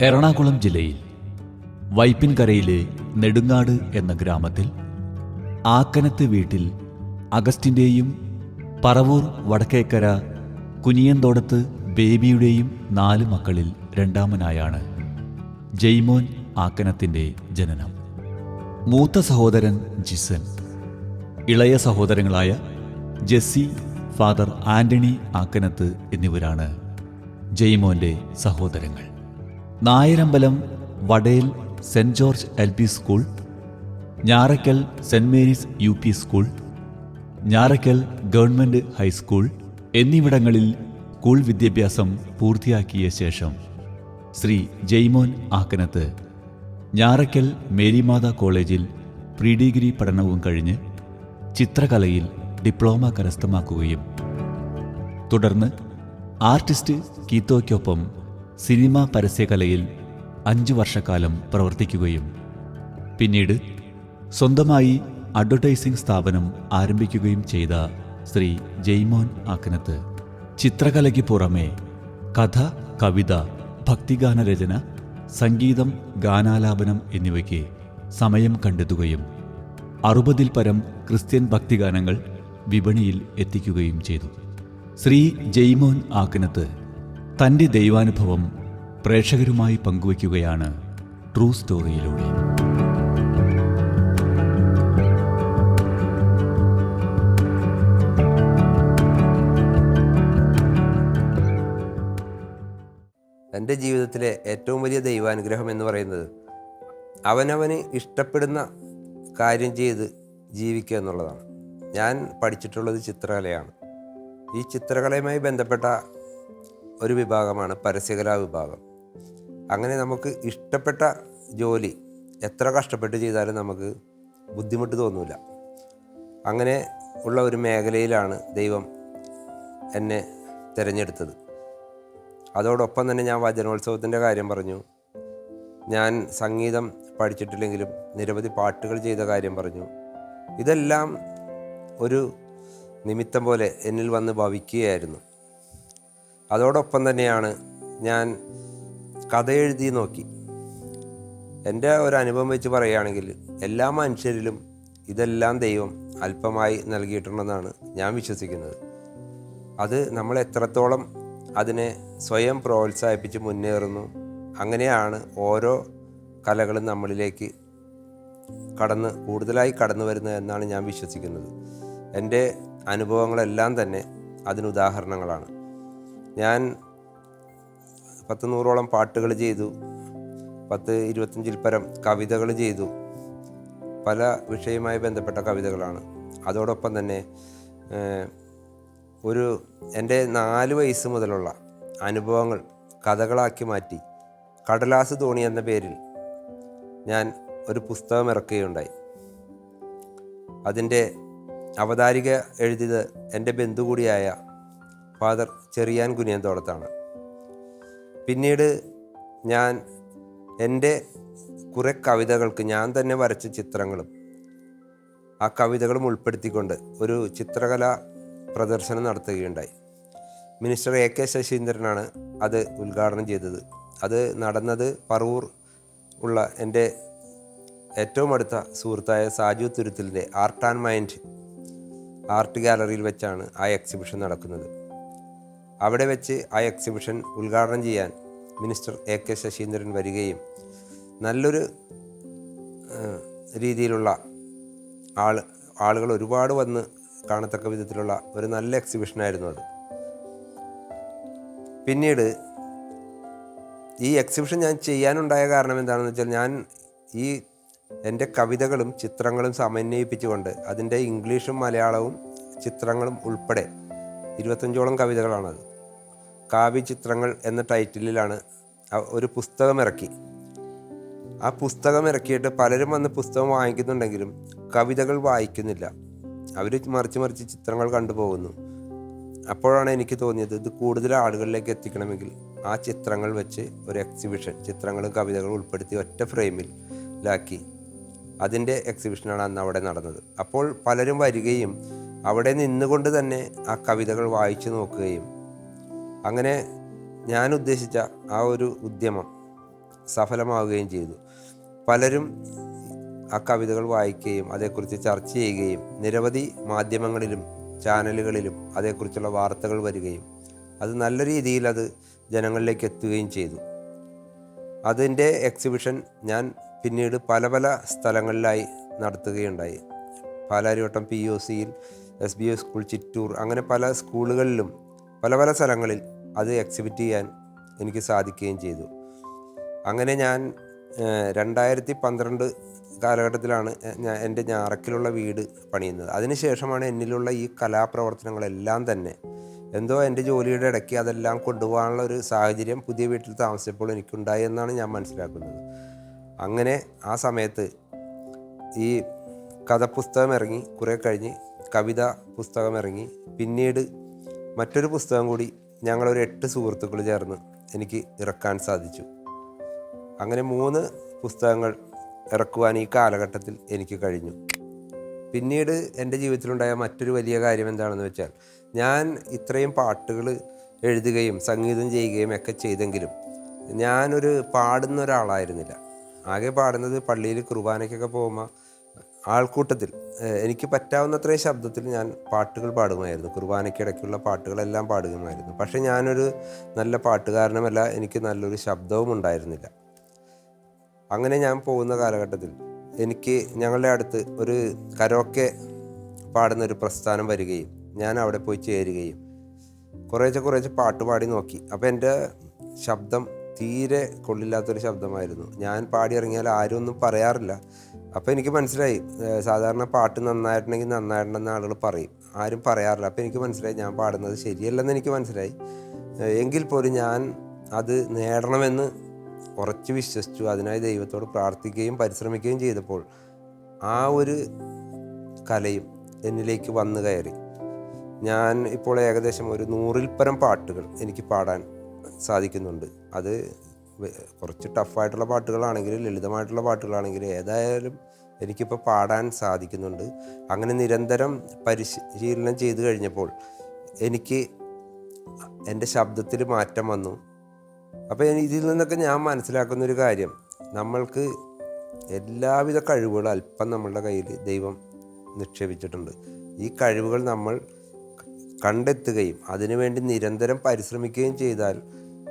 എറണാകുളം ജില്ലയിൽ വൈപ്പിൻകരയിലെ നെടുങ്ങാട് എന്ന ഗ്രാമത്തിൽ ആക്കനത്ത് വീട്ടിൽ അഗസ്റ്റിൻ്റെയും പറവൂർ വടക്കേക്കര കുനിയന്തോടത്ത് ബേബിയുടെയും 4 മക്കളിൽ രണ്ടാമനായാണ് ജെയ്മോൻ ആക്കനത്തിൻ്റെ ജനനം. മൂത്ത സഹോദരൻ ജിസൻ, ഇളയ സഹോദരങ്ങളായ ജെസ്സി, ഫാദർ ആന്റണി ആക്കനത്ത് എന്നിവരാണ് ജെയ്മോൻ്റെ സഹോദരങ്ങൾ. Nayarambalam Vadel saint George LP school, Njarakkal saint Mary's UP school, Njarakkal government high school എന്നിവിടങ്ങളിൽ സ്കൂൾ വിദ്യാഭ്യാസം പൂർത്തിയാക്കിയ ശേഷം ശ്രീ ജെയ്മോൻ ആക്കനത്ത് ഞാറയ്ക്കൽ മേരിമാത കോളേജിൽ പ്രീ ഡിഗ്രി പഠനവും കഴിഞ്ഞ് ചിത്രകലയിൽ ഡിപ്ലോമ കരസ്ഥമാക്കുകയും തുടർന്ന് ആർട്ടിസ്റ്റ് കീത്തോയ്ക്കൊപ്പം സിനിമ പരസ്യകലയിൽ 5 വർഷക്കാലം പ്രവർത്തിക്കുകയും പിന്നീട് സ്വന്തമായി അഡ്വർടൈസിംഗ് സ്ഥാപനം ആരംഭിക്കുകയും ചെയ്ത ശ്രീ ജെയ്മോൻ ആക്കനത്ത് ചിത്രകലയ്ക്ക് പുറമെ കഥ, കവിത, ഭക്തിഗാനരചന, സംഗീതം, ഗാനാലാപനം എന്നിവയ്ക്ക് സമയം കണ്ടെത്തുകയും 60-ൽ പരം ക്രിസ്ത്യൻ ഭക്തിഗാനങ്ങൾ വിപണിയിൽ എത്തിക്കുകയും ചെയ്തു. ശ്രീ ജെയ്മോൻ ആക്കനത്ത് തൻ്റെ ദൈവാനുഭവം പ്രേക്ഷകരുമായി പങ്കുവയ്ക്കുകയാണ് ട്രൂ സ്റ്റോറിയിലൂടെ. എൻ്റെ ജീവിതത്തിലെ ഏറ്റവും വലിയ ദൈവാനുഗ്രഹം എന്ന് പറയുന്നത് അവനവന് ഇഷ്ടപ്പെടുന്ന കാര്യം ചെയ്ത് ജീവിക്കുക എന്നുള്ളതാണ്. ഞാൻ പഠിച്ചിട്ടുള്ളത് ചിത്രകലയാണ്. ഈ ചിത്രകലയുമായി ബന്ധപ്പെട്ട ഒരു വിഭാഗമാണ് പരസ്യകലാ വിഭാഗം. അങ്ങനെ നമുക്ക് ഇഷ്ടപ്പെട്ട ജോലി എത്ര കഷ്ടപ്പെട്ട് ചെയ്താലും നമുക്ക് ബുദ്ധിമുട്ട് തോന്നില്ല. അങ്ങനെ ഉള്ള ഒരു മേഖലയിലാണ് ദൈവം എന്നെ തിരഞ്ഞെടുത്തത്. അതോടൊപ്പം തന്നെ ഞാൻ വചനോത്സവത്തിൻ്റെ കാര്യം പറഞ്ഞു. ഞാൻ സംഗീതം പഠിച്ചിട്ടില്ലെങ്കിലും നിരവധി പാട്ടുകൾ ചെയ്ത കാര്യം പറഞ്ഞു. ഇതെല്ലാം ഒരു നിമിത്തം പോലെ എന്നിൽ വന്ന് ഭവിക്കുകയായിരുന്നു. അതോടൊപ്പം തന്നെയാണ് ഞാൻ കഥ എഴുതി നോക്കി. എൻ്റെ ഒരു അനുഭവം വെച്ച് പറയുകയാണെങ്കിൽ എല്ലാ മനുഷ്യരിലും ഇതെല്ലാം ദൈവം അല്പമായി നൽകിയിട്ടുണ്ടെന്നാണ് ഞാൻ വിശ്വസിക്കുന്നത്. അത് നമ്മൾ എത്രത്തോളം അതിനെ സ്വയം പ്രോത്സാഹിപ്പിച്ച് മുന്നേറുന്നു, അങ്ങനെയാണ് ഓരോ കലകളും നമ്മളിലേക്ക് കൂടുതലായി കടന്നു വരുന്നത് എന്നാണ് ഞാൻ വിശ്വസിക്കുന്നത്. എൻ്റെ അനുഭവങ്ങളെല്ലാം തന്നെ അതിനുദാഹരണങ്ങളാണ്. ഞാൻ 100-100ഓളം പാട്ടുകൾ ചെയ്തു, 10-25-ൽ പരം കവിതകൾ ചെയ്തു. പല വിഷയവുമായി ബന്ധപ്പെട്ട കവിതകളാണ്. അതോടൊപ്പം തന്നെ എൻ്റെ 4 വയസ്സ് മുതലുള്ള അനുഭവങ്ങൾ കഥകളാക്കി മാറ്റി കടലാസ് തോണി എന്ന പേരിൽ ഞാൻ ഒരു പുസ്തകം ഇറക്കുകയുണ്ടായി. അതിൻ്റെ അവതാരിക എഴുതിയത് എൻ്റെ ബന്ധു കൂടിയായ ഫാദർ ചെറിയാൻ കുനിയന്തോടത്താണ്. പിന്നീട് ഞാൻ എൻ്റെ കുറേ കവിതകൾക്ക് ഞാൻ തന്നെ വരച്ച ചിത്രങ്ങളും ആ കവിതകളും ഉൾപ്പെടുത്തിക്കൊണ്ട് ഒരു ചിത്രകലാ പ്രദർശനം നടത്തുകയുണ്ടായി. മിനിസ്റ്റർ AK ശശീന്ദ്രനാണ് അത് ഉദ്ഘാടനം ചെയ്തത്. അത് നടന്നത് പറവൂർ ഉള്ള എൻ്റെ ഏറ്റവും അടുത്ത സുഹൃത്തായ സാജു തുരുത്തിലിൻ്റെ ആർട്ട് ആൻഡ് മൈൻഡ് ആർട്ട് ഗാലറിയിൽ വെച്ചാണ് ആ എക്സിബിഷൻ നടക്കുന്നത്. അവിടെ വെച്ച് ആ എക്സിബിഷൻ ഉദ്ഘാടനം ചെയ്യാൻ മിനിസ്റ്റർ AK ശശീന്ദ്രൻ വരികയും നല്ലൊരു രീതിയിലുള്ള ആളുകൾ ഒരുപാട് വന്ന് കാണത്തക്ക വിധത്തിലുള്ള ഒരു നല്ല എക്സിബിഷനായിരുന്നു അത്. പിന്നീട് ഈ എക്സിബിഷൻ ഞാൻ ചെയ്യാനുണ്ടായ കാരണം എന്താണെന്ന് വെച്ചാൽ, ഞാൻ ഈ എൻ്റെ കവിതകളും ചിത്രങ്ങളും സമന്വയിപ്പിച്ചുകൊണ്ട് അതിൻ്റെ ഇംഗ്ലീഷും മലയാളവും ചിത്രങ്ങളും ഉൾപ്പെടെ 25ഓളം കവിതകളാണത്. കാവ്യചിത്രങ്ങൾ എന്ന ടൈറ്റിലാണ് ഒരു പുസ്തകം ഇറക്കി. ആ പുസ്തകം ഇറക്കിയിട്ട് പലരും വന്ന് പുസ്തകം വാങ്ങിക്കുന്നുണ്ടെങ്കിലും കവിതകൾ വായിക്കുന്നില്ല. അവർ മറിച്ച് ചിത്രങ്ങൾ കണ്ടുപോകുന്നു. അപ്പോഴാണ് എനിക്ക് തോന്നിയത്, ഇത് കൂടുതൽ ആളുകളിലേക്ക് എത്തിക്കണമെങ്കിൽ ആ ചിത്രങ്ങൾ വെച്ച് ഒരു എക്സിബിഷൻ, ചിത്രങ്ങളും കവിതകളും ഉൾപ്പെടുത്തി ഒറ്റ ഫ്രെയിമിലാക്കി അതിൻ്റെ എക്സിബിഷനാണ് അന്ന് അവിടെ നടന്നത്. അപ്പോൾ പലരും വരികയും അവിടെ നിന്നുകൊണ്ട് തന്നെ ആ കവിതകൾ വായിച്ചു നോക്കുകയും അങ്ങനെ ഞാൻ ഉദ്ദേശിച്ച ആ ഒരു ഉദ്യമം സഫലമാവുകയും ചെയ്തു. പലരും ആ കവിതകൾ വായിക്കുകയും അതേക്കുറിച്ച് ചർച്ച ചെയ്യുകയും നിരവധി മാധ്യമങ്ങളിലും ചാനലുകളിലും അതേക്കുറിച്ചുള്ള വാർത്തകൾ വരികയും അത് നല്ല രീതിയിൽ അത് ജനങ്ങളിലേക്ക് എത്തുകയും ചെയ്തു. അതിൻ്റെ എക്സിബിഷൻ ഞാൻ പിന്നീട് പല പല സ്ഥലങ്ങളിലായി നടത്തുകയുണ്ടായി. പാലാരിവട്ടം POCയിൽ, SBO സ്കൂൾ ചിറ്റൂർ, അങ്ങനെ പല സ്കൂളുകളിലും പല പല സ്ഥലങ്ങളിൽ അത് എക്സിബിറ്റ് ചെയ്യാൻ എനിക്ക് സാധിക്കുകയും ചെയ്തു. അങ്ങനെ ഞാൻ 2012 കാലഘട്ടത്തിലാണ് എൻ്റെ ഞാറക്കിലുള്ള വീട് പണിയുന്നത്. അതിനുശേഷമാണ് എന്നിലുള്ള ഈ കലാപ്രവർത്തനങ്ങളെല്ലാം തന്നെ എന്തോ എൻ്റെ ജോലിയുടെ ഇടയ്ക്ക് അതെല്ലാം കൊണ്ടുപോകാനുള്ള ഒരു സാഹചര്യം പുതിയ വീട്ടിൽ താമസിച്ചപ്പോൾ എനിക്കുണ്ടായി എന്നാണ് ഞാൻ മനസ്സിലാക്കുന്നത്. അങ്ങനെ ആ സമയത്ത് ഈ കഥപുസ്തകം ഇറങ്ങി, കുറേ കഴിഞ്ഞ് കവിത പുസ്തകം ഇറങ്ങി, പിന്നീട് മറ്റൊരു പുസ്തകം കൂടി ഞങ്ങളൊരു 8 സുഹൃത്തുക്കൾ ചേർന്ന് എനിക്ക് ഇറക്കാൻ സാധിച്ചു. അങ്ങനെ 3 പുസ്തകങ്ങൾ ഇറക്കുവാൻ ഈ കാലഘട്ടത്തിൽ എനിക്ക് കഴിഞ്ഞു. പിന്നീട് എൻ്റെ ജീവിതത്തിലുണ്ടായ മറ്റൊരു വലിയ കാര്യം എന്താണെന്ന് വെച്ചാൽ, ഞാൻ ഇത്രയും പാട്ടുകൾ എഴുതുകയും സംഗീതം ചെയ്യുകയും ഒക്കെ ചെയ്തെങ്കിലും ഞാനൊരു പാടുന്ന ഒരാളായിരുന്നില്ല. ആകെ പാടുന്നത് പള്ളിയിൽ കുർബാനയ്ക്കൊക്കെ പോകുമ്പോൾ ആൾക്കൂട്ടത്തിൽ എനിക്ക് പറ്റാവുന്നത്രയും ശബ്ദത്തിൽ ഞാൻ പാട്ടുകൾ പാടുമായിരുന്നു. കുർബാനയ്ക്കിടയ്ക്കുള്ള പാട്ടുകളെല്ലാം പാടുകയുമായിരുന്നു. പക്ഷേ ഞാനൊരു നല്ല പാട്ടുകാരനുമല്ല, എനിക്ക് നല്ലൊരു ശബ്ദവും ഉണ്ടായിരുന്നില്ല. അങ്ങനെ ഞാൻ പോകുന്ന കാലഘട്ടത്തിൽ എനിക്ക് ഞങ്ങളുടെ അടുത്ത് ഒരു കരോക്കെ പാടുന്നൊരു പ്രസ്ഥാനം വരികയും ഞാൻ അവിടെ പോയി ചേരുകയും കുറേശ്ശെ പാട്ട് പാടി നോക്കി. അപ്പോൾ എൻ്റെ ശബ്ദം തീരെ കൊള്ളില്ലാത്തൊരു ശബ്ദമായിരുന്നു. ഞാൻ പാടിയിറങ്ങിയാൽ ആരും ഒന്നും പറയാറില്ല. അപ്പോൾ എനിക്ക് മനസ്സിലായി, സാധാരണ പാട്ട് നന്നായിട്ടുണ്ടെങ്കിൽ നന്നായിട്ടുണ്ടെന്ന് ആളുകൾ പറയും, ആരും പറയാറില്ല. അപ്പോൾ എനിക്ക് മനസ്സിലായി ഞാൻ പാടുന്നത് ശരിയല്ലെന്ന് എനിക്ക് മനസ്സിലായി. എങ്കിൽ പോലും ഞാൻ അത് നേടണമെന്ന് ഉറച്ചു വിശ്വസിച്ചു. അതിനായി ദൈവത്തോട് പ്രാർത്ഥിക്കുകയും പരിശ്രമിക്കുകയും ചെയ്തപ്പോൾ ആ ഒരു കലയും എന്നിലേക്ക് വന്നു കയറി. ഞാൻ ഇപ്പോൾ ഏകദേശം ഒരു 100-ൽ പരം പാട്ടുകൾ എനിക്ക് പാടാൻ സാധിക്കുന്നുണ്ട്. അത് കുറച്ച് ടഫായിട്ടുള്ള പാട്ടുകളാണെങ്കിലും ലളിതമായിട്ടുള്ള പാട്ടുകളാണെങ്കിലും ഏതായാലും എനിക്കിപ്പോൾ പാടാൻ സാധിക്കുന്നുണ്ട്. അങ്ങനെ നിരന്തരം പരിശീലനം ചെയ്തു കഴിഞ്ഞപ്പോൾ എനിക്ക് എൻ്റെ ശബ്ദത്തിൽ മാറ്റം വന്നു. അപ്പോൾ ഇതിൽ നിന്നൊക്കെ ഞാൻ മനസ്സിലാക്കുന്നൊരു കാര്യം, നമ്മൾക്ക് എല്ലാവിധ കഴിവുകളും അല്പം നമ്മളുടെ കയ്യിൽ ദൈവം നിക്ഷേപിച്ചിട്ടുണ്ട്. ഈ കഴിവുകൾ നമ്മൾ കണ്ടെത്തുകയും അതിനുവേണ്ടി നിരന്തരം പരിശ്രമിക്കുകയും ചെയ്താൽ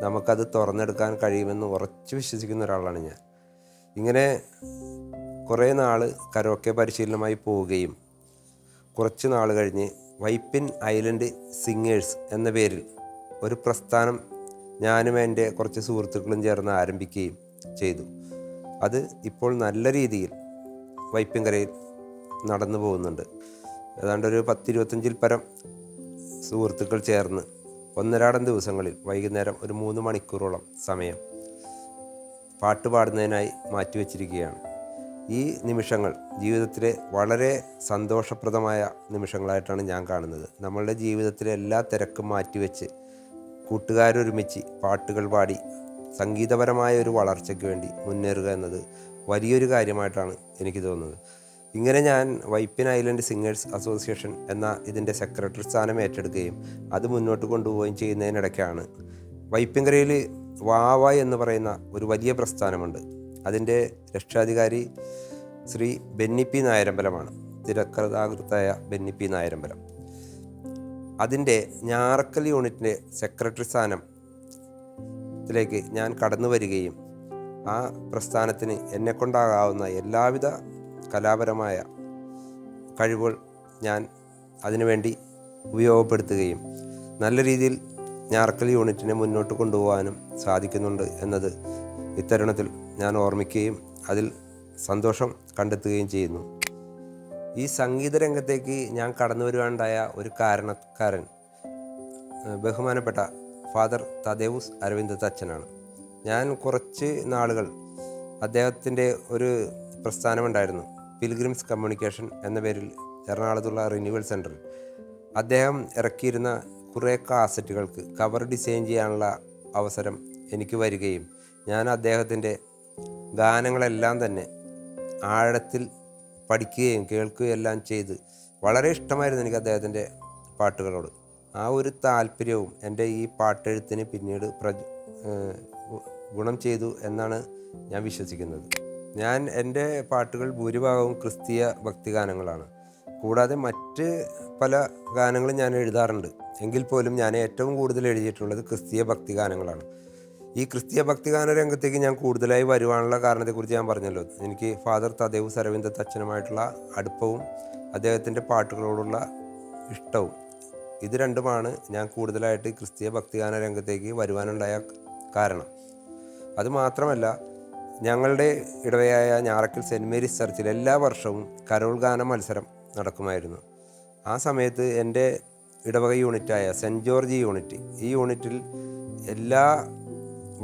നമുക്കത് തുറന്നെടുക്കാൻ കഴിയുമെന്ന് ഉറച്ചു വിശ്വസിക്കുന്ന ഒരാളാണ് ഞാൻ. ഇങ്ങനെ കുറേ നാൾ കരോക്കെ പരിശീലനമായി പോവുകയും കുറച്ച് നാൾ കഴിഞ്ഞ് വൈപ്പിൻ ഐലൻഡ് സിംഗേഴ്സ് എന്ന പേരിൽ ഒരു പ്രസ്ഥാനം ഞാനും എൻ്റെ കുറച്ച് സുഹൃത്തുക്കളും ചേർന്ന് ആരംഭിക്കുകയും ചെയ്തു. അത് ഇപ്പോൾ നല്ല രീതിയിൽ വൈപ്പിൻകരയിൽ നടന്നു പോകുന്നുണ്ട്. ഏതാണ്ട് ഒരു 10-25-ൽ പരം സുഹൃത്തുക്കൾ ചേർന്ന് ഒന്നരാടം ദിവസങ്ങളിൽ വൈകുന്നേരം ഒരു 3 മണിക്കൂറോളം സമയം പാട്ട് പാടുന്നതിനായി മാറ്റിവെച്ചിരിക്കുകയാണ്. ഈ നിമിഷങ്ങൾ ജീവിതത്തിലെ വളരെ സന്തോഷപ്രദമായ നിമിഷങ്ങളായിട്ടാണ് ഞാൻ കാണുന്നത്. നമ്മളുടെ ജീവിതത്തിലെ എല്ലാ തിരക്കും മാറ്റിവെച്ച് കൂട്ടുകാരൊരുമിച്ച് പാട്ടുകൾ പാടി സംഗീതപരമായ ഒരു വളർച്ചയ്ക്ക് വേണ്ടി മുന്നേറുക എന്നത് വലിയൊരു കാര്യമായിട്ടാണ് എനിക്ക് തോന്നുന്നത്. ഇങ്ങനെ ഞാൻ വൈപ്പിൻ ഐലൻഡ് സിംഗേഴ്സ് അസോസിയേഷൻ എന്ന ഇതിൻ്റെ സെക്രട്ടറി സ്ഥാനം ഏറ്റെടുക്കുകയും അത് മുന്നോട്ട് കൊണ്ടുപോവുകയും ചെയ്യുന്നതിനിടയ്ക്കാണ് വൈപ്പിൻകരയിൽ വാവ എന്ന് പറയുന്ന ഒരു വലിയ പ്രസ്ഥാനമുണ്ട്. അതിൻ്റെ രക്ഷാധികാരി ശ്രീ ബെന്നി പി നായരമ്പലമാണ്, തിരക്കഥാകൃത്തായ ബെന്നി പി നായരമ്പലം. അതിൻ്റെ ഞാറക്കൽ യൂണിറ്റിൻ്റെ സെക്രട്ടറി സ്ഥാനത്തിലേക്ക് ഞാൻ കടന്നു വരികയും ആ പ്രസ്ഥാനത്തിന് എന്നെക്കൊണ്ടാകാവുന്ന എല്ലാവിധ കലാപരമായ കഴിവുകൾ ഞാൻ അതിനുവേണ്ടി ഉപയോഗപ്പെടുത്തുകയും നല്ല രീതിയിൽ ഞാറക്കൽ യൂണിറ്റിനെ മുന്നോട്ട് കൊണ്ടുപോകാനും സാധിക്കുന്നുണ്ട് എന്നത് ഇത്തരുണത്തിൽ ഞാൻ ഓർമ്മിക്കുകയും അതിൽ സന്തോഷം കണ്ടെത്തുകയും ചെയ്യുന്നു. ഈ സംഗീത രംഗത്തേക്ക് ഞാൻ കടന്നു വരുവാനുണ്ടായ ഒരു കാരണക്കാരൻ ബഹുമാനപ്പെട്ട ഫാദർ തദേവുസ് അരവിന്ദത്ത് അച്ഛനാണ്. ഞാൻ കുറച്ച് നാളുകൾ അദ്ദേഹത്തിൻ്റെ ഒരു പ്രസ്ഥാനമുണ്ടായിരുന്നു, പിൽഗ്രിംസ് കമ്മ്യൂണിക്കേഷൻ എന്ന പേരിൽ എറണാകുളത്തുള്ള റിന്യൂവൽ സെൻറ്ററിൽ. അദ്ദേഹം ഇറക്കിയിരുന്ന കുറേ കാസറ്റുകൾക്ക് കവർ ഡിസൈൻ ചെയ്യാനുള്ള അവസരം എനിക്ക് വരികയും ഞാൻ അദ്ദേഹത്തിൻ്റെ ഗാനങ്ങളെല്ലാം തന്നെ ആഴത്തിൽ പഠിക്കുകയും കേൾക്കുകയും എല്ലാം ചെയ്ത് വളരെ ഇഷ്ടമായിരുന്നു എനിക്ക് അദ്ദേഹത്തിൻ്റെ പാട്ടുകളോട്. ആ ഒരു താല്പര്യവും എൻ്റെ ഈ പാട്ടെഴുത്തിന് പിന്നീട് ഗുണം ചെയ്തു എന്നാണ് ഞാൻ വിശ്വസിക്കുന്നത്. എൻ്റെ പാട്ടുകൾ ഭൂരിഭാഗവും ക്രിസ്തീയ ഭക്തിഗാനങ്ങളാണ്. കൂടാതെ മറ്റ് പല ഗാനങ്ങളും ഞാൻ എഴുതാറുണ്ട്. എങ്കിൽ പോലും ഞാൻ ഏറ്റവും കൂടുതൽ എഴുതിയിട്ടുള്ളത് ക്രിസ്തീയ ഭക്തിഗാനങ്ങളാണ്. ഈ ക്രിസ്തീയ ഭക്തിഗാന രംഗത്തേക്ക് ഞാൻ കൂടുതലായി വരുവാനുള്ള കാരണത്തെക്കുറിച്ച് ഞാൻ പറഞ്ഞല്ലോ. എനിക്ക് ഫാദർ തദേവുസ് അരവിന്ദത്ത് അച്ഛനുമായിട്ടുള്ള അടുപ്പവും അദ്ദേഹത്തിൻ്റെ പാട്ടുകളോടുള്ള ഇഷ്ടവും, ഇത് രണ്ടുമാണ് ഞാൻ കൂടുതലായിട്ട് ക്രിസ്തീയ ഭക്തിഗാന രംഗത്തേക്ക് വരുവാനുണ്ടായ കാരണം. അതുമാത്രമല്ല, ഞങ്ങളുടെ ഇടവയായ ഞാറക്കൽ സെൻറ്റ് മേരീസ് ചർച്ചിൽ എല്ലാ വർഷവും കരോൾ ഗാന മത്സരം നടക്കുമായിരുന്നു. ആ സമയത്ത് എൻ്റെ ഇടവക യൂണിറ്റായ സെൻറ്റ് ജോർജ് യൂണിറ്റ്, ഈ യൂണിറ്റിൽ എല്ലാ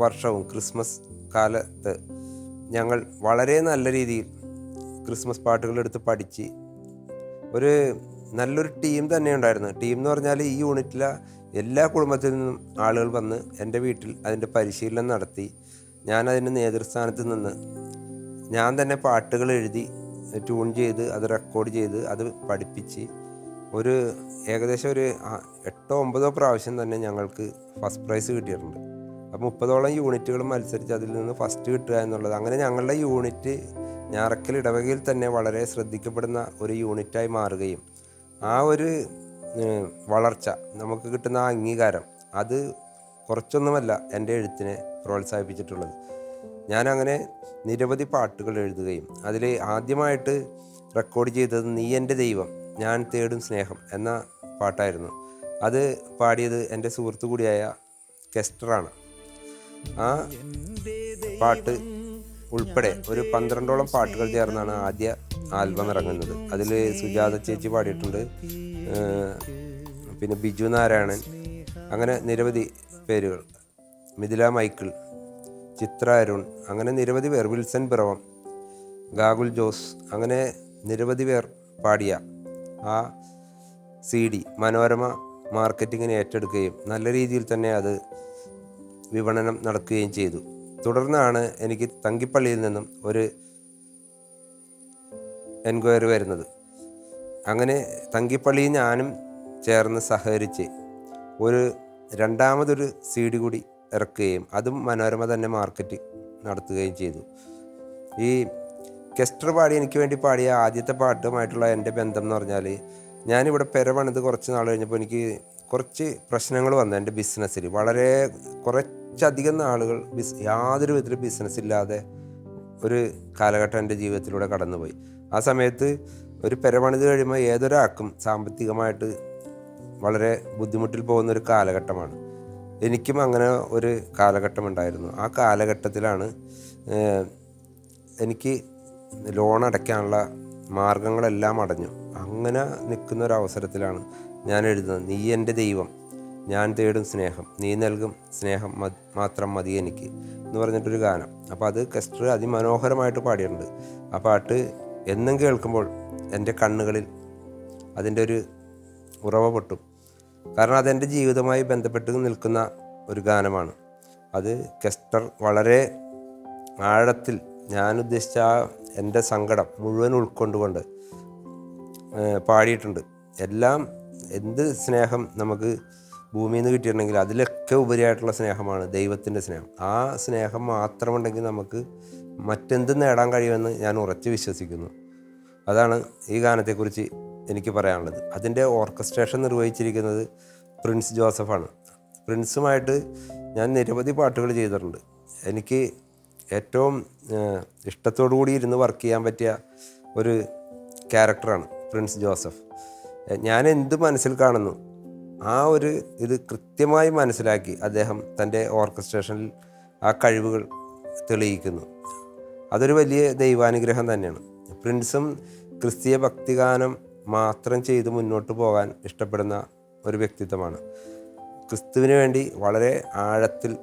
വർഷവും ക്രിസ്മസ് കാലത്ത് ഞങ്ങൾ വളരെ നല്ല രീതിയിൽ ക്രിസ്മസ് പാട്ടുകൾ എടുത്ത് പഠിച്ച് ഒരു നല്ലൊരു ടീം തന്നെ ഉണ്ടായിരുന്നു. ടീം എന്ന് പറഞ്ഞാൽ ഈ യൂണിറ്റിലെ എല്ലാ കുടുംബത്തിൽ നിന്നും ആളുകൾ വന്ന് എൻ്റെ വീട്ടിൽ അതിൻ്റെ പരിശീലനം നടത്തി, ഞാനതിൻ്റെ നേതൃസ്ഥാനത്ത് നിന്ന് ഞാൻ തന്നെ പാട്ടുകൾ എഴുതി ട്യൂൺ ചെയ്ത് അത് റെക്കോർഡ് ചെയ്ത് അത് പഠിപ്പിച്ച് ഏകദേശം ഒരു 8-9 പ്രാവശ്യം തന്നെ ഞങ്ങൾക്ക് ഫസ്റ്റ് പ്രൈസ് കിട്ടിയിട്ടുണ്ട്. അപ്പോൾ 30ഓളം യൂണിറ്റുകൾ മത്സരിച്ച് അതിൽ നിന്ന് ഫസ്റ്റ് കിട്ടുക എന്നുള്ളത്, അങ്ങനെ ഞങ്ങളുടെ യൂണിറ്റ് ഞാറക്കൽ ഇടവകയിൽ തന്നെ വളരെ ശ്രദ്ധിക്കപ്പെടുന്ന ഒരു യൂണിറ്റായി മാറുകയും ആ ഒരു വളർച്ച, നമുക്ക് കിട്ടുന്ന ആ അംഗീകാരം, അത് കുറച്ചൊന്നുമല്ല എൻ്റെ എഴുത്തിനെ പ്രോത്സാഹിപ്പിച്ചിട്ടുള്ളത്. ഞാനങ്ങനെ നിരവധി പാട്ടുകൾ എഴുതുകയും അതിൽ ആദ്യമായിട്ട് റെക്കോർഡ് ചെയ്തത് നീ എൻ്റെ ദൈവം ഞാൻ തേടും സ്നേഹം എന്ന പാട്ടായിരുന്നു. അത് പാടിയത് എൻ്റെ സുഹൃത്തു കൂടിയായ കെസ്റ്ററാണ്. ആ പാട്ട് ഉൾപ്പെടെ ഒരു 12ഓളം പാട്ടുകൾ ചേർന്നാണ് ആദ്യ ആൽബം ഇറങ്ങുന്നത്. അതിൽ സുജാത ചേച്ചി പാടിയിട്ടുണ്ട്, പിന്നെ ബിജു നാരായണൻ, അങ്ങനെ നിരവധി പേരുകൾ, മിഥില മൈക്കിൾ, ചിത്ര അരുൺ, അങ്ങനെ നിരവധി പേർ, വിൽസൺ പിറവം, ഗാഗുൽ ജോസ്, അങ്ങനെ നിരവധി പേർ പാടിയ ആ CD മനോരമ മാർക്കറ്റിങ്ങിന് ഏറ്റെടുക്കുകയും നല്ല രീതിയിൽ തന്നെ അത് വിപണനം നടക്കുകയും ചെയ്തു. തുടർന്നാണ് എനിക്ക് തങ്കിപ്പള്ളിയിൽ നിന്നും ഒരു എൻക്വയറി വരുന്നത്. അങ്ങനെ തങ്കിപ്പള്ളിയിൽ ഞാനും ചേർന്ന് സഹകരിച്ച് രണ്ടാമതൊരു CD കൂടി ഇറക്കുകയും അതും മനോരമ തന്നെ മാർക്കറ്റ് നടത്തുകയും ചെയ്തു. ഈ കെസ്റ്റർ എനിക്ക് വേണ്ടി പാടിയ ആദ്യത്തെ പാട്ടുമായിട്ടുള്ള എൻ്റെ ബന്ധം എന്ന് പറഞ്ഞാൽ, ഞാനിവിടെ പെര പണിത് കുറച്ച് നാൾ കഴിഞ്ഞപ്പോൾ എനിക്ക് കുറച്ച് പ്രശ്നങ്ങൾ വന്നു എൻ്റെ ബിസിനസ്സിൽ. കുറച്ചധികം നാളുകൾ യാതൊരു വിധത്തിൽ ബിസിനസ് ഇല്ലാതെ ഒരു കാലഘട്ടം എൻ്റെ ജീവിതത്തിലൂടെ കടന്നുപോയി. ആ സമയത്ത് ഒരു പെര പണിത് കഴിയുമ്പോൾ ഏതൊരാൾക്കും സാമ്പത്തികമായിട്ട് വളരെ ബുദ്ധിമുട്ടിൽ പോകുന്നൊരു കാലഘട്ടമാണ്. എനിക്കും അങ്ങനെ ഒരു കാലഘട്ടം ഉണ്ടായിരുന്നു. ആ കാലഘട്ടത്തിലാണ് എനിക്ക് ലോൺ അടയ്ക്കാനുള്ള മാർഗങ്ങളെല്ലാം അടഞ്ഞു. അങ്ങനെ നിൽക്കുന്ന ഒരവസരത്തിലാണ് ഞാൻ എഴുതുന്നത് നീ എൻ്റെ ദൈവം ഞാൻ തേടും സ്നേഹം നീ നൽകും സ്നേഹം മാത്രം മതി എനിക്ക് എന്ന് പറഞ്ഞിട്ടൊരു ഗാനം. അപ്പോൾ അത് കെസ്റ്റർ അതിമനോഹരമായിട്ട് പാടിയിട്ടുണ്ട്. ആ പാട്ട് എന്നും കേൾക്കുമ്പോൾ എൻ്റെ കണ്ണുകളിൽ അതിൻ്റെ ഒരു ഉറവ പൊട്ടും. കാരണം അതെൻ്റെ ജീവിതവുമായി ബന്ധപ്പെട്ട് നിൽക്കുന്ന ഒരു ഗാനമാണ്. അത് കെസ്റ്റർ വളരെ ആഴത്തിൽ ഞാൻ ഉദ്ദേശിച്ച എൻ്റെ സങ്കടം മുഴുവൻ ഉൾക്കൊണ്ടുകൊണ്ട് പാടിയിട്ടുണ്ട്. എന്ത് സ്നേഹം നമുക്ക് ഭൂമിയിൽ നിന്ന് കിട്ടിയിട്ടുണ്ടെങ്കിൽ അതിലൊക്കെ ഉപരിയായിട്ടുള്ള സ്നേഹമാണ് ദൈവത്തിൻ്റെ സ്നേഹം. ആ സ്നേഹം മാത്രമുണ്ടെങ്കിൽ നമുക്ക് മറ്റെന്ത് നേടാൻ കഴിയുമെന്ന് ഞാൻ ഉറച്ചു വിശ്വസിക്കുന്നു. അതാണ് ഈ ഗാനത്തെക്കുറിച്ച് എനിക്ക് പറയാനുള്ളത്. അതിൻ്റെ ഓർക്കസ്ട്രേഷൻ നിർവഹിച്ചിരിക്കുന്നത് പ്രിൻസ് ജോസഫാണ്. പ്രിൻസുമായിട്ട് ഞാൻ നിരവധി പാട്ടുകൾ ചെയ്തിട്ടുണ്ട്. എനിക്ക് ഏറ്റവും ഇഷ്ടത്തോടു കൂടി ഇരുന്ന് വർക്ക് ചെയ്യാൻ പറ്റിയ ഒരു ക്യാരക്ടറാണ് പ്രിൻസ് ജോസഫ്. ഞാൻ എന്ത് മനസ്സിൽ കാണുന്നു ഇത് കൃത്യമായി മനസ്സിലാക്കി അദ്ദേഹം തൻ്റെ ഓർക്കസ്ട്രേഷനിൽ ആ കഴിവുകൾ തെളിയിക്കുന്നു. അതൊരു വലിയ ദൈവാനുഗ്രഹം തന്നെയാണ്. പ്രിൻസും ക്രിസ്തീയ ഭക്തിഗാനം മാത്രം ചെയ്ത് മുന്നോട്ട് പോകാൻ ഇഷ്ടപ്പെടുന്ന ഒരു വ്യക്തിത്വമാണ്. ക്രിസ്തുവിന് വേണ്ടി വളരെ ആഴത്തിൽ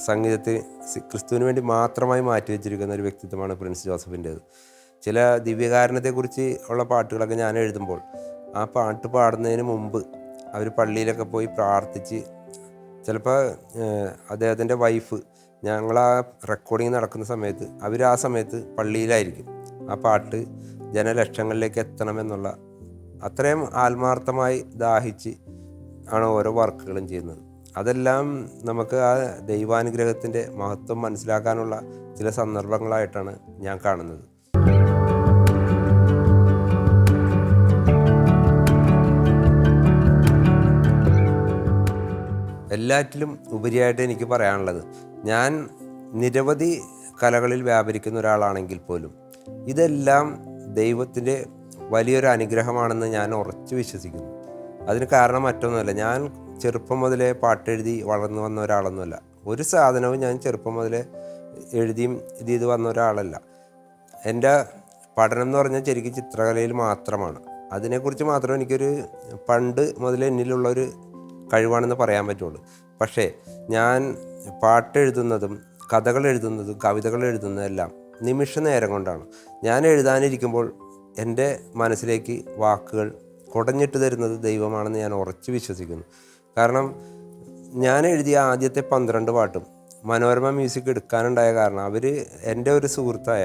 സംഗീതത്തിൽ ക്രിസ്തുവിന് വേണ്ടി മാത്രമായി മാറ്റിവെച്ചിരിക്കുന്ന ഒരു വ്യക്തിത്വമാണ് പ്രിൻസ് ജോസഫിൻ്റേത്. ചില ദിവ്യകാരണത്തെക്കുറിച്ച് ഉള്ള പാട്ടുകളൊക്കെ ഞാൻ എഴുതുമ്പോൾ ആ പാട്ട് പാടുന്നതിന് മുമ്പ് അവർ പള്ളിയിലൊക്കെ പോയി പ്രാർത്ഥിച്ച്, ചിലപ്പോൾ അദ്ദേഹത്തിൻ്റെ വൈഫ്, ഞങ്ങൾ ആ റെക്കോർഡിങ് നടക്കുന്ന സമയത്ത് ആ സമയത്ത് പള്ളിയിലായിരിക്കും. ആ പാട്ട് ജനലക്ഷങ്ങളിലേക്ക് എത്തണമെന്നുള്ള അത്രയും ആത്മാർത്ഥമായി ദാഹിച്ച് ആണ് ഓരോ വർക്കുകളും ചെയ്യുന്നത്. അതെല്ലാം നമുക്ക് ആ ദൈവാനുഗ്രഹത്തിൻ്റെ മഹത്വം മനസ്സിലാക്കാനുള്ള ചില സന്ദർഭങ്ങളായിട്ടാണ് ഞാൻ കാണുന്നത്. എല്ലാറ്റിലും ഉപരിയായിട്ട് എനിക്ക് പറയാനുള്ളത്, ഞാൻ നിരവധി കലകളിൽ വ്യാപരിക്കുന്ന ഒരാളാണെങ്കിൽ പോലും ഇതെല്ലാം ദൈവത്തിൻ്റെ വലിയൊരു അനുഗ്രഹമാണെന്ന് ഞാൻ ഉറച്ചു വിശ്വസിക്കുന്നു. അതിന് കാരണം മറ്റൊന്നുമല്ല, ഞാൻ ചെറുപ്പം മുതലേ പാട്ടെഴുതി വളർന്നു വന്ന ഒരാളൊന്നുമല്ല. ഒരു സാധനവും ഞാൻ ചെറുപ്പം മുതലേ എഴുതിയും ഇത് ചെയ്ത് വന്ന ഒരാളല്ല. എൻ്റെ പഠനം എന്ന് പറഞ്ഞാൽ ശരിക്കും ചിത്രകലയിൽ മാത്രമാണ്. അതിനെക്കുറിച്ച് മാത്രം എനിക്കൊരു പണ്ട് മുതലേ എന്നിലുള്ളൊരു കഴിവാണെന്ന് പറയാൻ പറ്റുള്ളൂ. പക്ഷേ ഞാൻ പാട്ടെഴുതുന്നതും കഥകൾ എഴുതുന്നതും കവിതകൾ എഴുതുന്നതെല്ലാം നിമിഷ നേരം കൊണ്ടാണ്. ഞാൻ എഴുതാനിരിക്കുമ്പോൾ എൻ്റെ മനസ്സിലേക്ക് വാക്കുകൾ കുടഞ്ഞിട്ട് തരുന്നത് ദൈവമാണെന്ന് ഞാൻ ഉറച്ചു വിശ്വസിക്കുന്നു. കാരണം ഞാൻ എഴുതിയ ആദ്യത്തെ 12 പാട്ടും മനോരമ മ്യൂസിക് എടുക്കാനുണ്ടായ കാരണം അവർ എൻ്റെ ഒരു സുഹൃത്തായ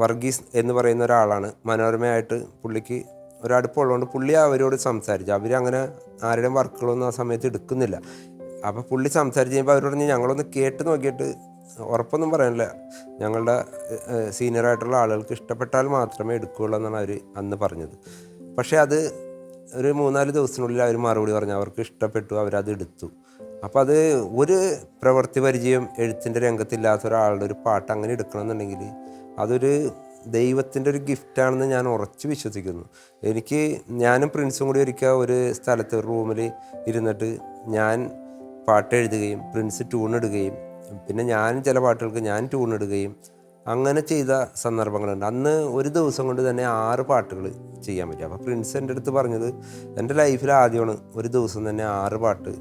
വർഗീസ് എന്ന് പറയുന്ന ഒരാളാണ്. മനോരമയായിട്ട് പുള്ളിക്ക് ഒരടുപ്പമുള്ളതുകൊണ്ട് പുള്ളി അവരോട് സംസാരിച്ചു. അവരങ്ങനെ ആരുടെയും വർക്കുകളൊന്നും ആ സമയത്ത് എടുക്കുന്നില്ല. അപ്പോൾ പുള്ളി സംസാരിച്ച് കഴിയുമ്പോൾ അവരോട് ഞങ്ങളൊന്ന് കേട്ട് നോക്കിയിട്ട് ഉറപ്പൊന്നും പറയാനില്ല, ഞങ്ങളുടെ സീനിയറായിട്ടുള്ള ആളുകൾക്ക് ഇഷ്ടപ്പെട്ടാൽ മാത്രമേ എടുക്കുകയുള്ളൂ എന്നാണ് അവർ അന്ന് പറഞ്ഞത്. പക്ഷേ അത് ഒരു 3-4 ദിവസത്തിനുള്ളിൽ അവർ മറുപടി പറഞ്ഞു, അവർക്ക് ഇഷ്ടപ്പെട്ടു, അവരത് എടുത്തു. അപ്പോൾ അത് ഒരു പ്രവൃത്തി പരിചയം എഴുത്തിൻ്റെ രംഗത്തില്ലാത്ത ഒരാളുടെ ഒരു പാട്ട് അങ്ങനെ എടുക്കണമെന്നുണ്ടെങ്കിൽ അതൊരു ദൈവത്തിൻ്റെ ഒരു ഗിഫ്റ്റാണെന്ന് ഞാൻ ഉറച്ചു വിശ്വസിക്കുന്നു. ഞാനും പ്രിൻസും കൂടി ഒരിക്കൽ ഒരു സ്ഥലത്ത് ഒരു റൂമിൽ ഇരുന്നിട്ട് ഞാൻ പാട്ട് എഴുതുകയും പ്രിൻസ് ട്യൂണിടുകയും പിന്നെ ഞാൻ ചില പാട്ടുകൾക്ക് ഞാൻ ട്യൂണിടുകയും അങ്ങനെ ചെയ്ത സന്ദർഭങ്ങളുണ്ട്. അന്ന് ഒരു ദിവസം കൊണ്ട് തന്നെ 6 പാട്ടുകൾ ചെയ്യാൻ പറ്റും. അപ്പോൾ പ്രിൻസ് എൻ്റെ അടുത്ത് പറഞ്ഞത്, എൻ്റെ ലൈഫിൽ ആദ്യമാണ് ഒരു ദിവസം തന്നെ 6 പാട്ട്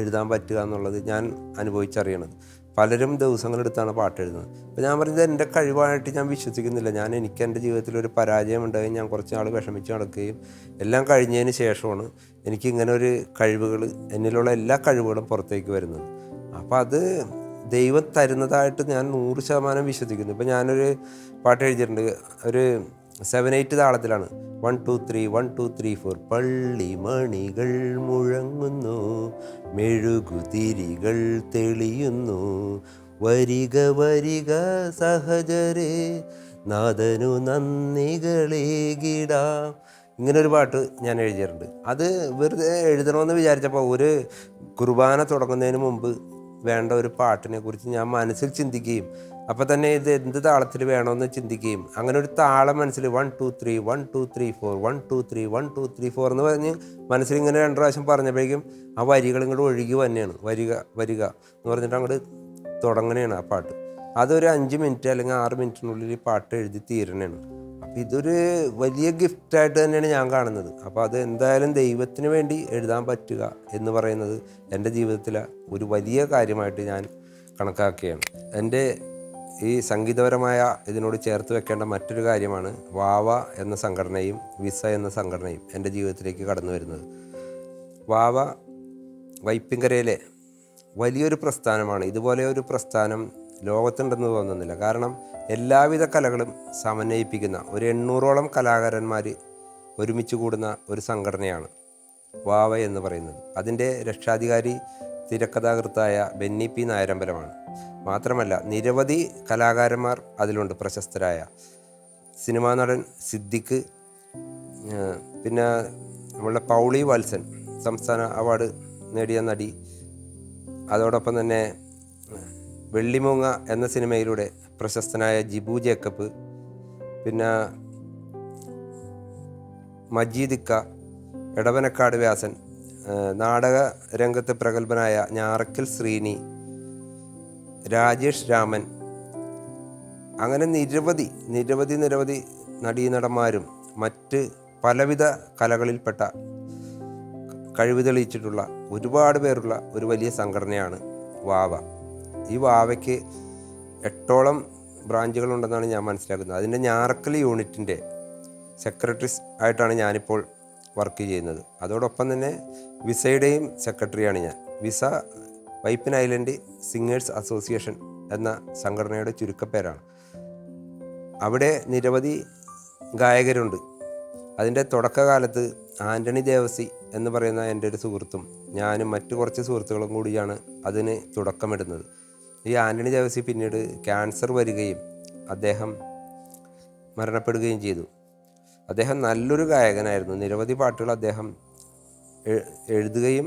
എഴുതാൻ പറ്റുക എന്നുള്ളത് ഞാൻ അനുഭവിച്ചറിയണത്. പലരും ദിവസങ്ങളെടുത്താണ് പാട്ട് എഴുതുന്നത്. അപ്പോൾ ഞാൻ പറഞ്ഞത് എൻ്റെ കഴിവായിട്ട് ഞാൻ വിശ്വസിക്കുന്നില്ല. എനിക്ക് എൻ്റെ ജീവിതത്തിൽ ഒരു പരാജയം ഉണ്ടായി ഞാൻ കുറച്ച് നാൾ വിഷമിച്ച് നടക്കുകയും എല്ലാം കഴിഞ്ഞതിന് ശേഷമാണ് എനിക്കിങ്ങനെ ഒരു കഴിവുകൾ, എന്നിലുള്ള എല്ലാ കഴിവുകളും പുറത്തേക്ക് വരുന്നത്. അപ്പോൾ അത് ദൈവം തരുന്നതായിട്ട് ഞാൻ 100% വിശ്വസിക്കുന്നു. ഇപ്പോൾ ഞാനൊരു പാട്ട് എഴുതിയിട്ടുണ്ട്, ഒരു 7/8 താളത്തിലാണ്. 1 2 3 1 2 3 4 പള്ളി മണികൾ മുഴങ്ങുന്നു, മെഴുകുതിരികൾ തെളിയുന്നു, വരിക വരിക സഹജരേ നാദനു നന്ദികളേകിടാം. ഇങ്ങനൊരു പാട്ട് ഞാൻ എഴുതിയിട്ടുണ്ട്. അത് വെറുതെ എഴുതണമെന്ന് വിചാരിച്ചപ്പോൾ ഒരു കുർബാന തുടങ്ങുന്നതിന് മുമ്പ് വേണ്ട ഒരു പാട്ടിനെ കുറിച്ച് ഞാൻ മനസ്സിൽ ചിന്തിക്കുകയും അപ്പോൾ തന്നെ ഇത് എന്ത് താളത്തിൽ വേണമെന്ന് ചിന്തിക്കുകയും അങ്ങനെ ഒരു താളം മനസ്സിൽ 1 2 3 1 2 3 4 1 2 3 1 2 3 4 എന്ന് പറഞ്ഞ് മനസ്സിൽ ഇങ്ങനെ 2 പ്രാവശ്യം പറഞ്ഞപ്പോഴേക്കും ആ വരികൾ ഇങ്ങോട്ട് ഒഴുകി തന്നെയാണ്. വരിക വരിക എന്ന് പറഞ്ഞിട്ട് അങ്ങോട്ട് തുടങ്ങണേണ് ആ പാട്ട്. അതൊരു 5 മിനിറ്റ് അല്ലെങ്കിൽ 6 മിനിറ്റിനുള്ളിൽ പാട്ട് എഴുതി തീരണേണ്. അപ്പോൾ ഇതൊരു വലിയ ഗിഫ്റ്റായിട്ട് തന്നെയാണ് ഞാൻ കാണുന്നത്. അപ്പോൾ അത് എന്തായാലും ദൈവത്തിന് വേണ്ടി എഴുതാൻ പറ്റുക എന്ന് പറയുന്നത് എൻ്റെ ജീവിതത്തിലെ ഒരു വലിയ കാര്യമായിട്ട് ഞാൻ കണക്കാക്കുകയാണ്. എൻ്റെ ഈ സംഗീതപരമായ ഇതിനോട് ചേർത്ത് വെക്കേണ്ട മറ്റൊരു കാര്യമാണ് വാവ എന്ന സംഘടനയും വിസ എന്ന സംഘടനയും എൻ്റെ ജീവിതത്തിലേക്ക് കടന്നു വരുന്നത്. വാവ വൈപ്പിൻകരയിലെ വലിയൊരു പ്രസ്ഥാനമാണ്. ഇതുപോലെ ഒരു പ്രസ്ഥാനം ലോകത്തുണ്ടെന്ന് തോന്നുന്നില്ല. കാരണം എല്ലാവിധ കലകളും സമന്വയിപ്പിക്കുന്ന ഒരു 800ഓളം കലാകാരന്മാർ ഒരുമിച്ച് കൂടുന്ന ഒരു സംഘടനയാണ് വാവ എന്ന് പറയുന്നത്. അതിൻ്റെ രക്ഷാധികാരി തിരക്കഥാകൃത്തായ ബെന്നി പി നായരമ്പലമാണ്. മാത്രമല്ല നിരവധി കലാകാരന്മാർ അതിലുണ്ട്. പ്രശസ്തരായ സിനിമാ നടൻ സിദ്ദിഖ്, പിന്നെ നമ്മളുടെ പൗളി വത്സൻ സംസ്ഥാന അവാർഡ് നേടിയ നടി, അതോടൊപ്പം തന്നെ വെള്ളിമൂങ്ങ എന്ന സിനിമയിലൂടെ പ്രശസ്തനായ ജിബു ജേക്കബ്, പിന്നെ മജീദിക്ക, എടവനക്കാട് വ്യാസൻ, നാടക രംഗത്ത് പ്രഗത്ഭനായ ഞാറക്കൽ ശ്രീനി, രാജേഷ് രാമൻ, അങ്ങനെ നിരവധി നടീനടന്മാരും മറ്റ് പലവിധ കലകളിൽപ്പെട്ട കഴിവ് തെളിയിച്ചിട്ടുള്ള ഒരുപാട് പേരുള്ള ഒരു വലിയ സംഘടനയാണ് വാവ. ഈ വാവയ്ക്ക് 8ഓളം ബ്രാഞ്ചുകളുണ്ടെന്നാണ് ഞാൻ മനസ്സിലാക്കുന്നത്. അതിൻ്റെ ഞാറക്കൽ യൂണിറ്റിൻ്റെ സെക്രട്ടറി ആയിട്ടാണ് ഞാനിപ്പോൾ വർക്ക് ചെയ്യുന്നത്. അതോടൊപ്പം തന്നെ വിസയുടെയും സെക്രട്ടറിയാണ് ഞാൻ. Visa Vypin island singers association എന്ന സംഘടനയുടെ ചുരുക്കപ്പേരാണ്. അവിടെ നിരവധി ഗായകരുണ്ട്. അതിൻ്റെ തുടക്കകാലത്ത് ആൻ്റണി ദേവസി എന്ന് പറയുന്ന എൻ്റെ ഒരു സുഹൃത്തും ഞാനും മറ്റു കുറച്ച് സുഹൃത്തുക്കളും കൂടിയാണ് അതിന് തുടക്കമിടുന്നത്. ഈ ആൻ്റണി ദേവസി പിന്നീട് ക്യാൻസർ വരികയും അദ്ദേഹം മരണപ്പെടുകയും ചെയ്തു. അദ്ദേഹം നല്ലൊരു ഗായകനായിരുന്നു. നിരവധി പാട്ടുകൾ അദ്ദേഹം എഴുതുകയും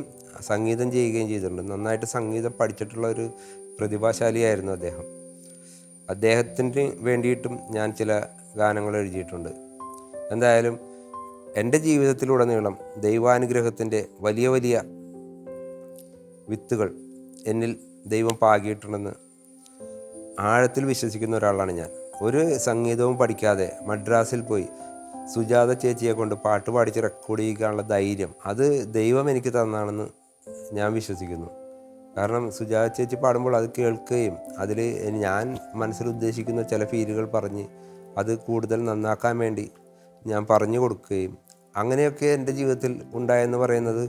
സംഗീതം ചെയ്യുകയും ചെയ്തിട്ടുണ്ട്. നന്നായിട്ട് സംഗീതം പഠിച്ചിട്ടുള്ള ഒരു പ്രതിഭാശാലിയായിരുന്നു അദ്ദേഹം. അദ്ദേഹത്തിന് വേണ്ടിയിട്ടും ഞാൻ ചില ഗാനങ്ങൾ എഴുതിയിട്ടുണ്ട്. എന്തായാലും എൻ്റെ ജീവിതത്തിലുടനീളം ദൈവാനുഗ്രഹത്തിൻ്റെ വലിയ വലിയ വിത്തുകൾ എന്നിൽ ദൈവം പാകിയിട്ടുണ്ടെന്ന് ആഴത്തിൽ വിശ്വസിക്കുന്ന ഒരാളാണ് ഞാൻ. ഒരു സംഗീതവും പഠിക്കാതെ മദ്രാസിൽ പോയി സുജാത ചേച്ചിയെ കൊണ്ട് പാട്ട് പാടിച്ച് റെക്കോർഡ് ചെയ്യിക്കാനുള്ള ധൈര്യം അത് ദൈവം എനിക്ക് തന്നാണെന്ന് ഞാൻ വിശ്വസിക്കുന്നു. കാരണം സുജാത ചേച്ചി പാടുമ്പോൾ അത് കേൾക്കുകയും അതിൽ ഞാൻ മനസ്സിൽ ഉദ്ദേശിക്കുന്ന ചില ഫീലുകൾ പറഞ്ഞ് അത് കൂടുതൽ നന്നാക്കാൻ വേണ്ടി ഞാൻ പറഞ്ഞു കൊടുക്കുകയും അങ്ങനെയൊക്കെ എൻ്റെ ജീവിതത്തിൽ ഉണ്ടായെന്ന് പറയുന്നത്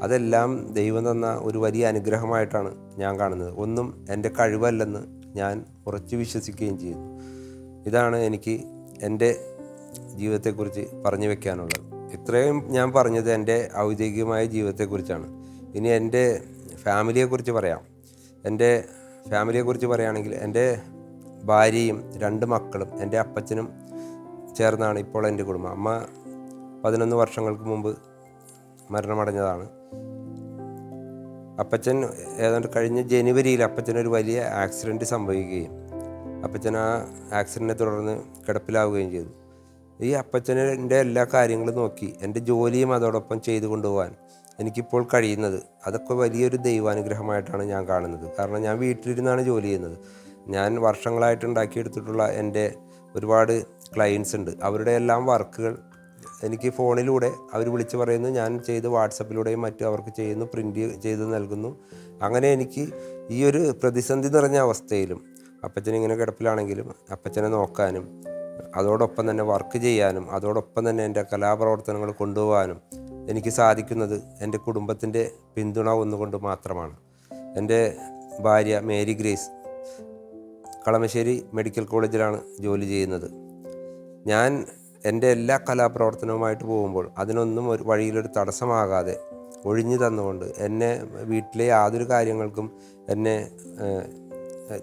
അതെല്ലാം ദൈവം തന്ന ഒരു വലിയ അനുഗ്രഹമായിട്ടാണ് ഞാൻ കാണുന്നത്. ഒന്നും എൻ്റെ കഴിവല്ലെന്ന് ഞാൻ ഉറച്ചു വിശ്വസിക്കുകയും ചെയ്യുന്നു. ഇതാണ് എനിക്ക് എൻ്റെ ജീവിതത്തെക്കുറിച്ച് പറഞ്ഞു വെക്കാനുള്ളത്. ഇത്രയും ഞാൻ പറഞ്ഞത് എൻ്റെ ഔദ്യോഗികമായ ജീവിതത്തെക്കുറിച്ചാണ്. ഇനി എൻ്റെ ഫാമിലിയെക്കുറിച്ച് പറയാം. എൻ്റെ ഫാമിലിയെക്കുറിച്ച് പറയുകയാണെങ്കിൽ എൻ്റെ ഭാര്യയും 2 മക്കളും എൻ്റെ അപ്പച്ചനും ചേർന്നാണ് ഇപ്പോൾ എൻ്റെ കുടുംബം. അമ്മ 11 വർഷങ്ങൾക്ക് മുമ്പ് മരണമടഞ്ഞതാണ്. അപ്പച്ചൻ ഏതാണ്ട് കഴിഞ്ഞ ജനുവരിയിൽ അപ്പച്ചനൊരു വലിയ ആക്സിഡൻറ്റ് സംഭവിക്കുകയും അപ്പച്ചൻ ആ ആക്സിഡൻറ്റിനെ തുടർന്ന് കിടപ്പിലാവുകയും ചെയ്തു. ഈ അപ്പച്ചൻ്റെ എല്ലാ കാര്യങ്ങളും നോക്കി എൻ്റെ ജോലിയും അതോടൊപ്പം ചെയ്തു കൊണ്ടുപോകാൻ എനിക്കിപ്പോൾ കഴിയുന്നത് അതൊക്കെ വലിയൊരു ദൈവാനുഗ്രഹമായിട്ടാണ് ഞാൻ കാണുന്നത്. കാരണം ഞാൻ വീട്ടിലിരുന്നാണ് ജോലി ചെയ്യുന്നത്. ഞാൻ വർഷങ്ങളായിട്ട് ഉണ്ടാക്കിയെടുത്തിട്ടുള്ള എൻ്റെ ഒരുപാട് ക്ലയൻസ് ഉണ്ട്. അവരുടെ എല്ലാം വർക്കുകൾ എനിക്ക് ഫോണിലൂടെ അവർ വിളിച്ച് പറയുന്നു, ഞാൻ ചെയ്ത് വാട്സപ്പിലൂടെയും മറ്റും അവർക്ക് ചെയ്യുന്നു, പ്രിൻ്റ് ചെയ്ത് നൽകുന്നു. അങ്ങനെ എനിക്ക് ഈ ഒരു പ്രതിസന്ധി നിറഞ്ഞ അവസ്ഥയിലും അപ്പച്ചനിങ്ങനെ കിടപ്പിലാണെങ്കിലും അപ്പച്ചനെ നോക്കാനും അതോടൊപ്പം തന്നെ വർക്ക് ചെയ്യാനും അതോടൊപ്പം തന്നെ എൻ്റെ കലാപ്രവർത്തനങ്ങൾ കൊണ്ടുപോകാനും എനിക്ക് സാധിക്കുന്നത് എൻ്റെ കുടുംബത്തിൻ്റെ പിന്തുണ ഒന്നുകൊണ്ട് മാത്രമാണ്. എൻ്റെ ഭാര്യ മേരി ഗ്രേസ് കളമശ്ശേരി മെഡിക്കൽ കോളേജിലാണ് ജോലി ചെയ്യുന്നത്. ഞാൻ എൻ്റെ എല്ലാ കലാപ്രവർത്തനവുമായിട്ട് പോകുമ്പോൾ അതിനൊന്നും ഒരു വഴിയിലൊരു തടസ്സമാകാതെ ഒഴിഞ്ഞു തന്നുകൊണ്ട് എന്നെ വീട്ടിലെ യാതൊരു കാര്യങ്ങൾക്കും എന്നെ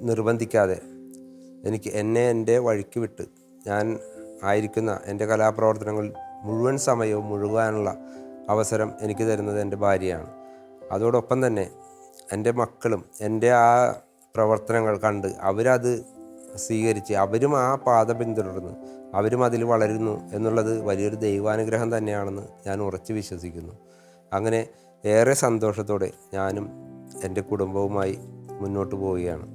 നിർബന്ധിക്കാതെ എന്നെ എൻ്റെ വഴിക്ക് വിട്ട് ഞാൻ ആയിരിക്കുന്ന എൻ്റെ കലാപ്രവർത്തനങ്ങളിൽ മുഴുവൻ സമയവും മുഴുകാനുള്ള അവസരം എനിക്ക് തരുന്നത് എൻ്റെ ഭാര്യയാണ്. അതോടൊപ്പം തന്നെ എൻ്റെ മക്കളും എൻ്റെ ആ പ്രവർത്തനങ്ങൾ കണ്ട് അവരത് സ്വീകരിച്ച് അവരും ആ പാത പിന്തുടർന്ന് അവരും അതിൽ വളരുന്നു എന്നുള്ളത് വലിയൊരു ദൈവാനുഗ്രഹം തന്നെയാണെന്ന് ഞാൻ ഉറച്ചു വിശ്വസിക്കുന്നു. അങ്ങനെ ഏറെ സന്തോഷത്തോടെ ഞാനും എൻ്റെ കുടുംബവുമായി മുന്നോട്ട് പോവുകയാണ്.